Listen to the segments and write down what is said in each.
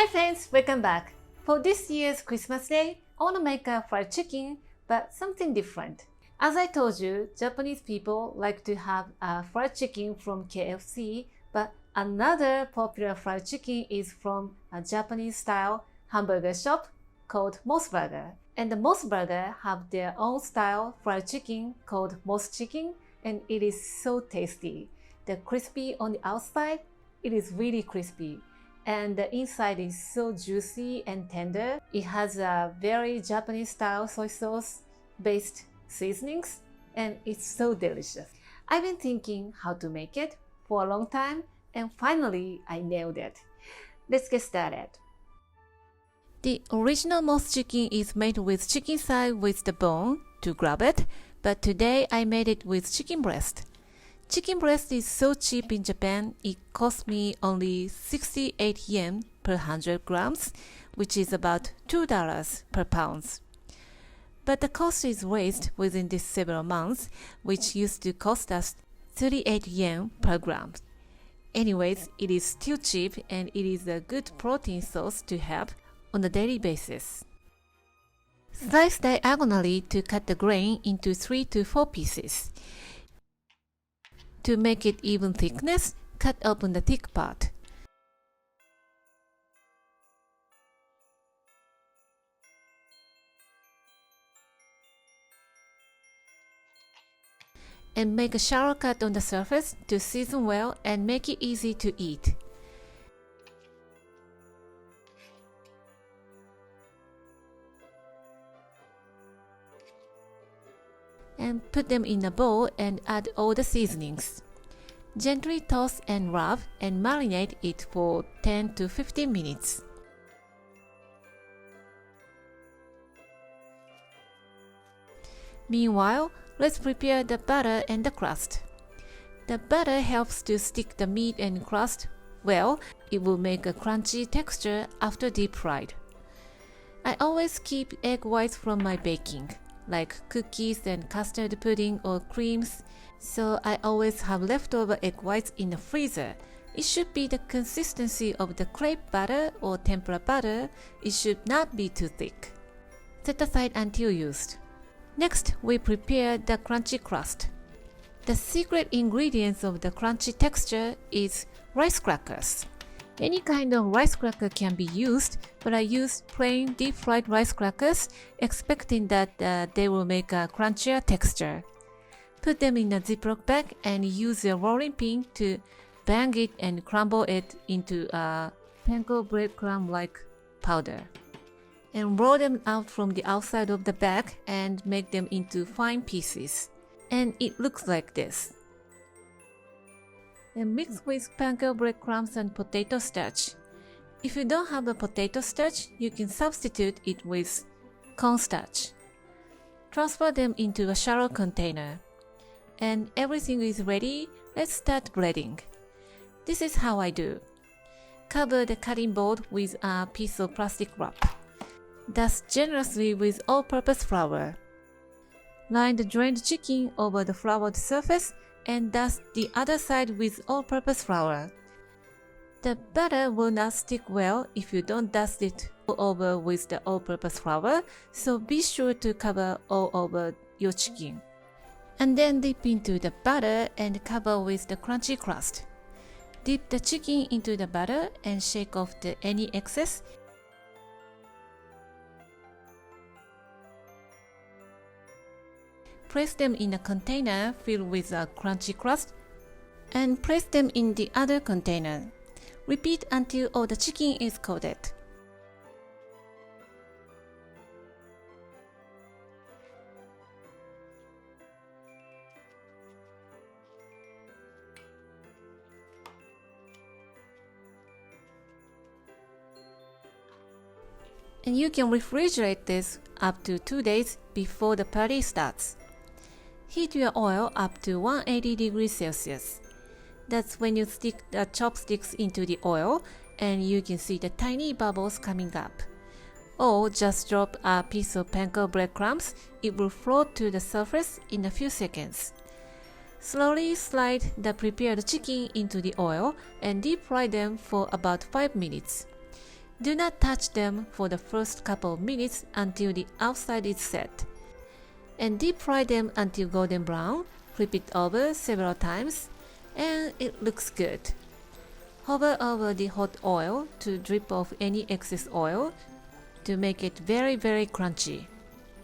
Hi friends, welcome back. For this year's Christmas Day, I want to make a fried chicken, but something different. As I told you, Japanese people like to have a fried chicken from KFC, but another popular fried chicken is from a Japanese-style hamburger shop called Mos Burger. And the Mos Burger have their own style fried chicken called Mos Chicken, and it is so tasty. The crispy on the outside, it is really crispy. And the inside is so juicy and tender. It has a very Japanese style soy sauce based seasonings and it's so delicious. I've been thinking how to make it for a long time and finally I nailed it. Let's get started. The original Mos chicken is made with chicken thigh with the bone to grab it, but today I made it with chicken breast. Chicken breast is so cheap in Japan, it cost me only 68 yen per 100 grams, which is about $2 per pound. But the cost is raised within these several months, which used to cost us 38 yen per gram. Anyways, it is still cheap and it is a good protein source to have on a daily basis. Slice diagonally to cut the grain into 3 to 4 pieces. To make it even thickness, cut open the thick part. And make a shallow cut on the surface to season well and make it easy to eat. And put them in a bowl and add all the seasonings. Gently toss and rub and marinate it for 10 to 15 minutes. Meanwhile, let's prepare the butter and the crust. The butter helps to stick the meat and crust well. It will make a crunchy texture after deep fried. I always keep egg whites from my baking, like cookies and custard pudding or creams, so I always have leftover egg whites in the freezer. It should be the consistency of the crepe butter or tempura butter. It should not be too thick. Set aside until used. Next, we prepare the crunchy crust. The secret ingredients of the crunchy texture is rice crackers. Any kind of rice cracker can be used, but I use plain deep-fried rice crackers, expecting that they will make a crunchier texture. Put them in a Ziploc bag and use a rolling pin to bang it and crumble it into a panko breadcrumb-like powder. And roll them out from the outside of the bag and make them into fine pieces. And it looks like this. And mix with panko breadcrumbs and potato starch. If you don't have a potato starch, you can substitute it with cornstarch. Transfer them into a shallow container. And everything is ready, let's start breading. This is how I do. Cover the cutting board with a piece of plastic wrap. Dust generously with all-purpose flour. Line the drained chicken over the floured surface and dust the other side with all-purpose flour. The butter will not stick well if you don't dust it all over with the all-purpose flour, so be sure to cover all over your chicken. And then dip into the butter and cover with the crunchy crust. Dip the chicken into the butter and shake off any excess. Place them in a container filled with a crunchy crust and place them in the other container. Repeat until all the chicken is coated. And you can refrigerate this up to 2 days before the party starts. Heat your oil up to 180 degrees Celsius. That's when you stick the chopsticks into the oil and you can see the tiny bubbles coming up. Or just drop a piece of panko breadcrumbs, it will float to the surface in a few seconds. Slowly slide the prepared chicken into the oil and deep fry them for about 5 minutes. Do not touch them for the first couple of minutes until the outside is set. And deep fry them until golden brown. Flip it over several times and it looks good. Hover over the hot oil to drip off any excess oil to make it very crunchy.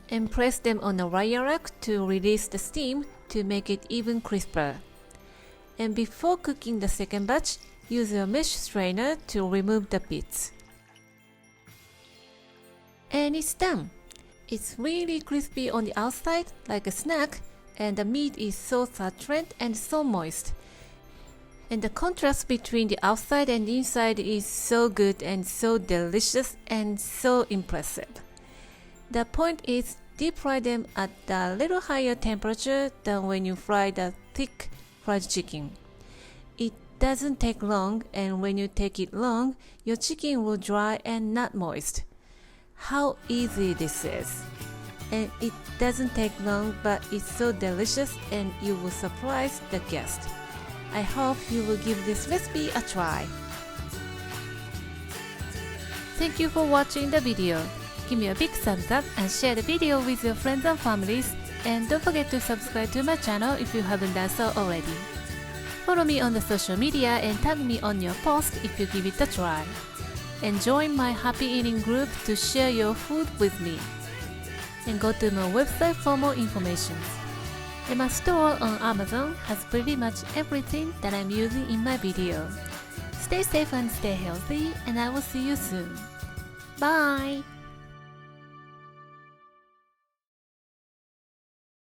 And press them on a wire rack to release the steam to make it even crisper. And before cooking the second batch, use a mesh strainer to remove the bits. And it's done! It's really crispy on the outside like a snack, and the meat is so saturated and so moist. And the contrast between the outside and the inside is so good and so delicious and so impressive. The point is, deep fry them at a little higher temperature than when you fry the thick fried chicken. It doesn't take long, and when you take it long, your chicken will dry and not moist. How easy this is! And it doesn't take long, but it's so delicious and you will surprise the guest. I hope you will give this recipe a try. Thank you for watching the video. Give me a big thumbs up and share the video with your friends and families. And don't forget to subscribe to my channel if you haven't done so already. Follow me on the social media and tag me on your post if you give it a try. And join my happy eating group to share your food with me. And go to my website for more information. And my store on Amazon has pretty much everything that I'm using in my video. Stay safe and stay healthy, and I will see you soon. Bye!